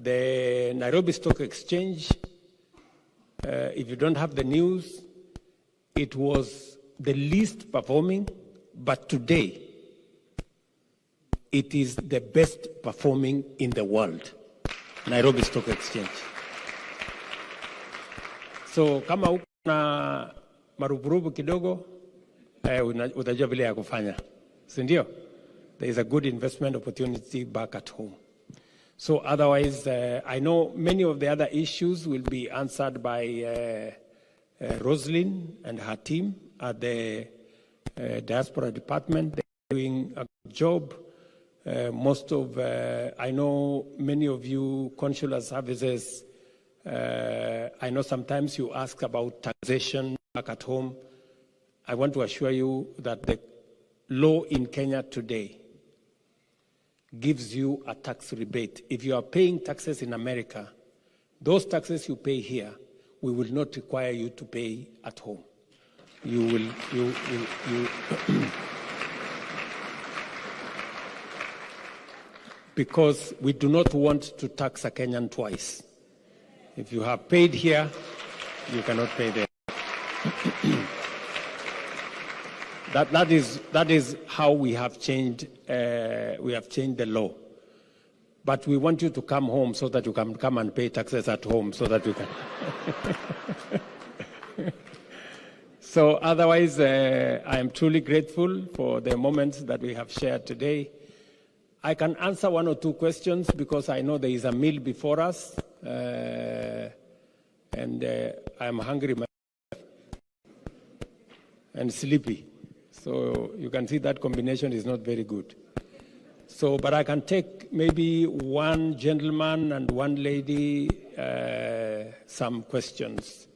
The Nairobi Stock Exchange, if you don't have the news, it was the least performing, but today it is the best performing in the world, Nairobi Stock Exchange. So kama uko na marupurupu kidogo, utajua vile ya kufanya, si ndio? There is a good investment opportunity back at home. So otherwise, I know many of the other issues will be answered by Roslyn and her team at the Diaspora department. They're doing a good job. Most of, I know many of you consular services, I know sometimes you ask about taxation back at home. I want to assure you that the law in Kenya today gives you a tax rebate. If you are paying taxes in America, those taxes you pay here, we will not require you to pay at home. You will, because we do not want to tax a Kenyan twice. If you have paid here, you cannot pay there. That is how we have changed the law. But we want you to come home so that you can come and pay taxes at home so that you can. So otherwise, I am truly grateful for the moments that we have shared today. I can answer one or two questions because I know there is a meal before us, and I am hungry and sleepy. So you can see that combination is not very good. So, but I can take maybe one gentleman and one lady some questions.